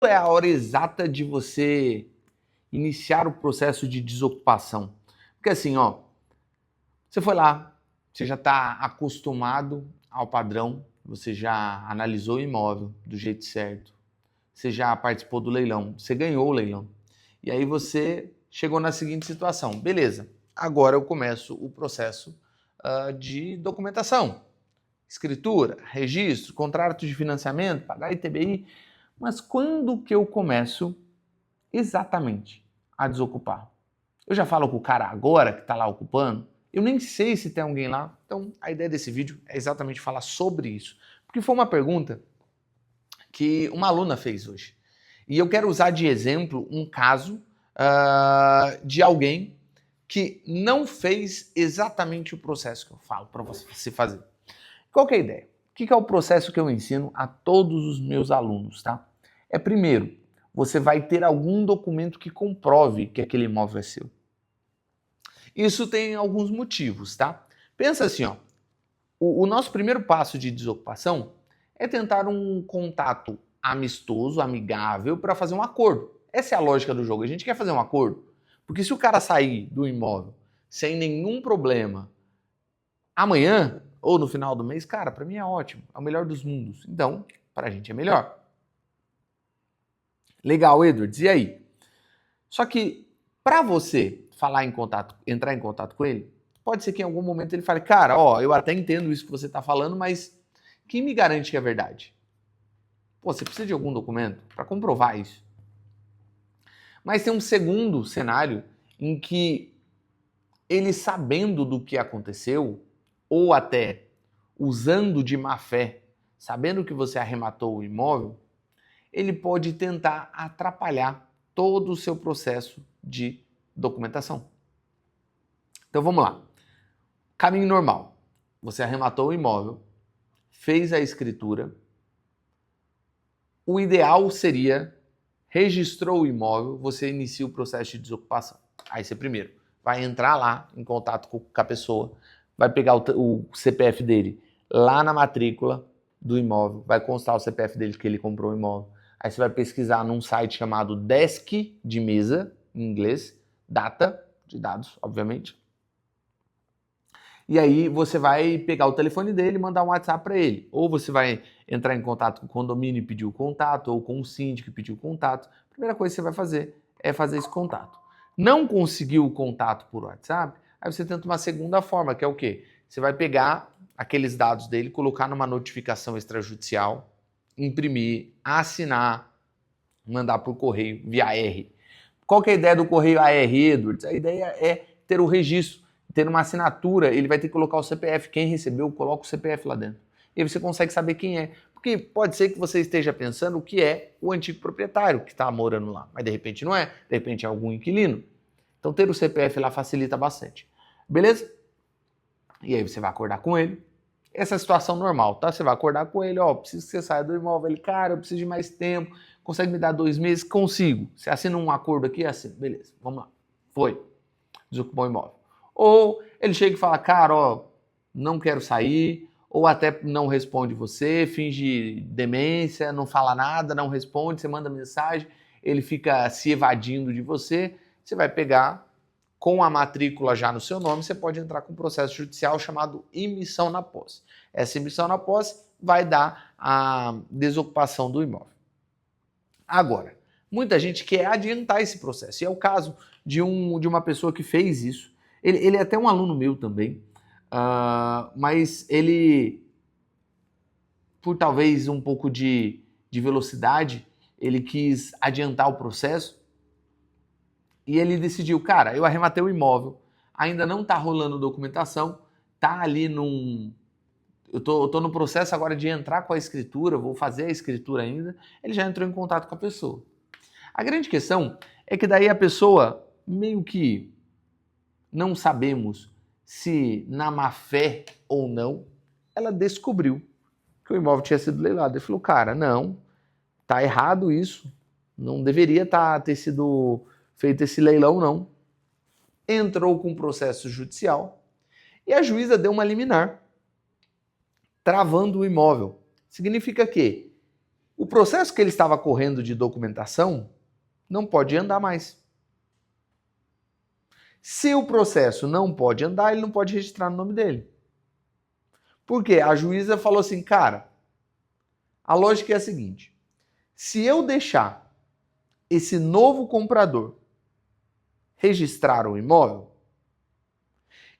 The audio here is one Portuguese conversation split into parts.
é a hora exata de você iniciar o processo de desocupação? Porque assim, ó, você foi lá, você já está acostumado ao padrão, você já analisou o imóvel do jeito certo, você já participou do leilão, você ganhou o leilão. E aí você chegou na seguinte situação, beleza, agora eu começo o processo de documentação, escritura, registro, contrato de financiamento, pagar ITBI, mas quando que eu começo exatamente a desocupar? Eu já falo com o cara agora que está lá ocupando, eu nem sei se tem alguém lá, então a ideia desse vídeo é exatamente falar sobre isso, porque foi uma pergunta que uma aluna fez hoje. E eu quero usar de exemplo um caso de alguém que não fez exatamente o processo que eu falo para você fazer. Qual que é a ideia? O que é o processo que eu ensino a todos os meus alunos, tá? É primeiro, você vai ter algum documento que comprove que aquele imóvel é seu. Isso tem alguns motivos, tá? Pensa assim, ó. O nosso primeiro passo de desocupação é tentar um contato amistoso, amigável, para fazer um acordo. Essa é a lógica do jogo. A gente quer fazer um acordo. Porque se o cara sair do imóvel sem nenhum problema amanhã ou no final do mês, cara, para mim é ótimo. É o melhor dos mundos. Então, para a gente é melhor. Legal, Edwards. E aí? Só que para você falar em contato, entrar em contato com ele, pode ser que em algum momento ele fale, cara, ó, eu até entendo isso que você está falando, mas quem me garante que é verdade? Pô, você precisa de algum documento para comprovar isso. Mas tem um segundo cenário em que ele sabendo do que aconteceu, ou até usando de má fé, sabendo que você arrematou o imóvel, ele pode tentar atrapalhar todo o seu processo de documentação. Então vamos lá. Caminho normal. Você arrematou o imóvel, fez a escritura. O ideal seria, registrou o imóvel, você inicia o processo de desocupação. Aí você primeiro vai entrar lá em contato com a pessoa, vai pegar o CPF dele lá na matrícula do imóvel, vai constar o CPF dele que ele comprou o imóvel. Aí você vai pesquisar num site chamado Desk de Mesa, em inglês, data de dados, obviamente. E aí você vai pegar o telefone dele e mandar um WhatsApp para ele. Ou você vai entrar em contato com o condomínio e pedir o contato, ou com o síndico e pedir o contato. A primeira coisa que você vai fazer é fazer esse contato. Não conseguiu o contato por WhatsApp, aí você tenta uma segunda forma, que é o quê? Você vai pegar aqueles dados dele, colocar numa notificação extrajudicial, imprimir, assinar, mandar por correio via R. Qual que é a ideia do correio AR, Edwards? A ideia é ter o registro, ter uma assinatura, ele vai ter que colocar o CPF. Quem recebeu, coloca o CPF lá dentro. E aí você consegue saber quem é. Porque pode ser que você esteja pensando que é o antigo proprietário que está morando lá, mas de repente não é, de repente é algum inquilino. Então ter o CPF lá facilita bastante. Beleza? E aí você vai acordar com ele. Essa é a situação normal, tá? Você vai acordar com ele, ó, preciso que você saia do imóvel. Ele, cara, eu preciso de mais tempo. Consegue me dar 2 meses? Consigo. Você assina um acordo aqui? Assim, beleza, vamos lá. Foi. Desocupou o imóvel. Ou ele chega e fala, cara, ó, não quero sair, ou até não responde você, finge demência, não fala nada, não responde, você manda mensagem, ele fica se evadindo de você, você vai pegar com a matrícula já no seu nome, você pode entrar com um processo judicial chamado imissão na posse. Essa imissão na posse vai dar a desocupação do imóvel. Agora, muita gente quer adiantar esse processo, e é o caso de uma pessoa que fez isso. Ele é até um aluno meu também, mas ele, por talvez um pouco de velocidade, ele quis adiantar o processo e ele decidiu, cara, eu arrematei o imóvel, ainda não está rolando documentação, tá ali num... Eu tô no processo agora de entrar com a escritura, vou fazer a escritura ainda. Ele já entrou em contato com a pessoa. A grande questão é que daí a pessoa meio que não sabemos se na má fé ou não, ela descobriu que o imóvel tinha sido leilado. Ele falou, cara, não, tá errado isso, não deveria ter sido feito esse leilão, não. Entrou com um processo judicial e a juíza deu uma liminar, travando o imóvel. Significa que O processo que ele estava correndo de documentação não pode andar mais. Se o processo não pode andar, ele não pode registrar no nome dele. Por quê? A juíza falou assim, cara, a lógica é a seguinte, se eu deixar esse novo comprador registrar o imóvel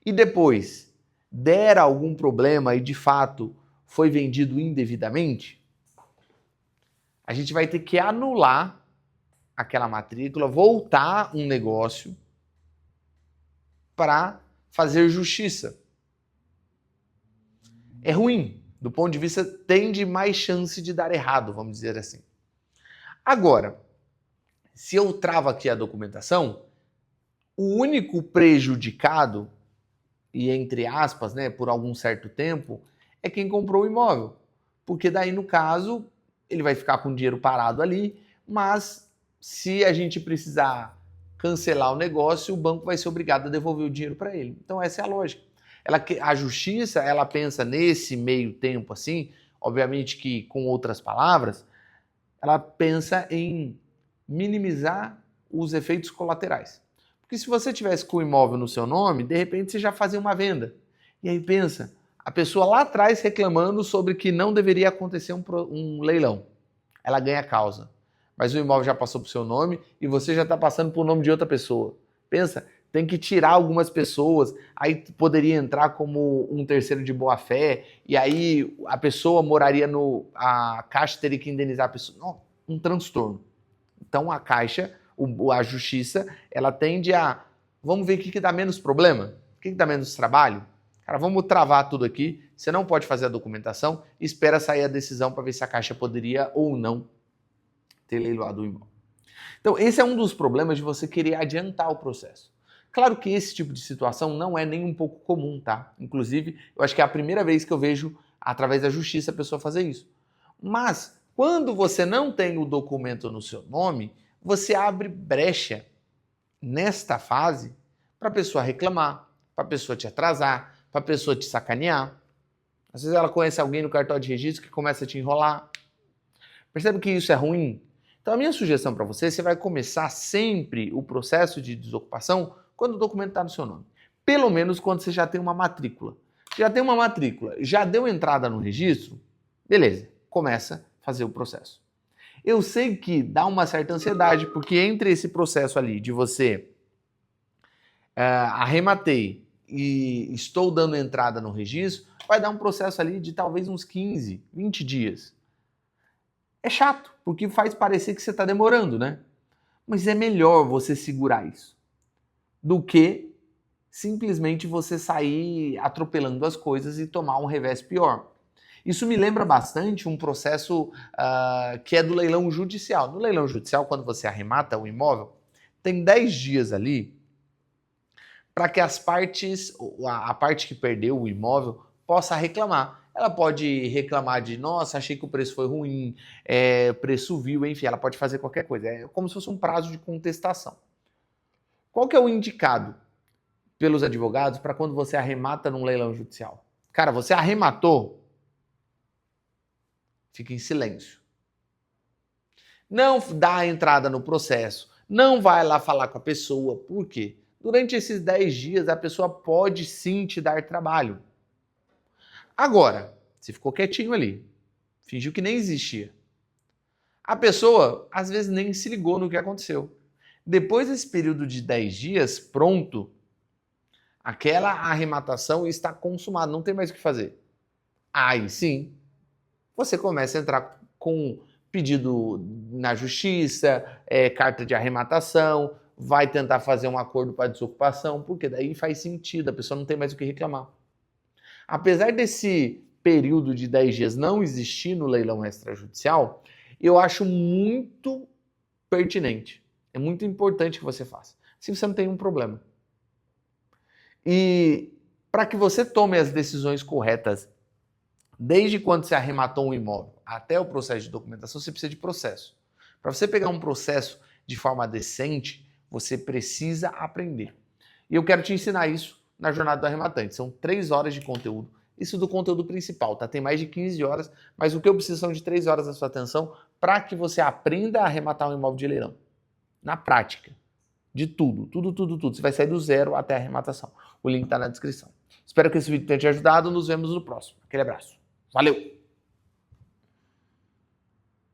e depois der algum problema e de fato foi vendido indevidamente, a gente vai ter que anular aquela matrícula, voltar um negócio para fazer justiça. É ruim, do ponto de vista, tem de mais chance de dar errado, vamos dizer assim. Agora, se eu travo aqui a documentação, o único prejudicado, e entre aspas, né, por algum certo tempo, é quem comprou o imóvel. Porque daí, no caso, ele vai ficar com o dinheiro parado ali, mas se a gente precisar cancelar o negócio, o banco vai ser obrigado a devolver o dinheiro para ele. Então essa é a lógica. A justiça, ela pensa nesse meio tempo assim, obviamente que com outras palavras, ela pensa em minimizar os efeitos colaterais. Porque se você tivesse com o imóvel no seu nome, de repente você já fazia uma venda. E aí pensa, a pessoa lá atrás reclamando sobre que não deveria acontecer um leilão. Ela ganha causa. Mas o imóvel já passou para o seu nome e você já está passando para o nome de outra pessoa. Pensa, tem que tirar algumas pessoas, aí poderia entrar como um terceiro de boa-fé, e aí a pessoa moraria a Caixa teria que indenizar a pessoa. Não, um transtorno. Então a Caixa, a Justiça, ela tende a, vamos ver o que dá menos problema, o que dá menos trabalho. Cara, vamos travar tudo aqui, você não pode fazer a documentação, espera sair a decisão para ver se a Caixa poderia ou não ter leiloado o imóvel. Então esse é um dos problemas de você querer adiantar o processo. Claro que esse tipo de situação não é nem um pouco comum, tá? Inclusive, eu acho que é a primeira vez que eu vejo, através da justiça, a pessoa fazer isso. Mas, quando você não tem o documento no seu nome, você abre brecha nesta fase para a pessoa reclamar, para a pessoa te atrasar, para a pessoa te sacanear. Às vezes ela conhece alguém no cartório de registro que começa a te enrolar. Percebe que isso é ruim? Então a minha sugestão para você vai começar sempre o processo de desocupação quando o documento está no seu nome. Pelo menos quando você já tem uma matrícula. Já tem uma matrícula, já deu entrada no registro, beleza, começa a fazer o processo. Eu sei que dá uma certa ansiedade, porque entre esse processo ali de você arrematei e estou dando entrada no registro, vai dar um processo ali de talvez uns 15, 20 dias. É chato, porque faz parecer que você está demorando, né? Mas é melhor você segurar isso do que simplesmente você sair atropelando as coisas e tomar um revés pior. Isso me lembra bastante um processo que é do leilão judicial. No leilão judicial, quando você arremata o imóvel, tem 10 dias ali para que as partes, a parte que perdeu o imóvel, possa reclamar. Ela pode reclamar de, nossa, achei que o preço foi ruim, preço vil, enfim, ela pode fazer qualquer coisa. É como se fosse um prazo de contestação. Qual que é o indicado pelos advogados para quando você arremata num leilão judicial? Cara, você arrematou, fica em silêncio. Não dá a entrada no processo, não vai lá falar com a pessoa. Por quê? Durante esses 10 dias a pessoa pode sim te dar trabalho. Agora, você ficou quietinho ali, fingiu que nem existia. A pessoa, às vezes, nem se ligou no que aconteceu. Depois desse período de 10 dias, pronto, aquela arrematação está consumada, não tem mais o que fazer. Aí sim, você começa a entrar com pedido na justiça, carta de arrematação, vai tentar fazer um acordo para desocupação, porque daí faz sentido, a pessoa não tem mais o que reclamar. Apesar desse período de 10 dias não existir no leilão extrajudicial, eu acho muito pertinente. É muito importante que você faça. Assim você não tem um problema. E para que você tome as decisões corretas, desde quando você arrematou um imóvel até o processo de documentação, você precisa de processo. Para você pegar um processo de forma decente, você precisa aprender. E eu quero te ensinar isso na Jornada do Arrematante. São 3 horas de conteúdo. Isso do conteúdo principal, tá? Tem mais de 15 horas, mas o que eu preciso são de 3 horas da sua atenção para que você aprenda a arrematar um imóvel de leilão. Na prática. De tudo. Você vai sair do zero até a arrematação. O link está na descrição. Espero que esse vídeo tenha te ajudado. Nos vemos no próximo. Aquele abraço. Valeu!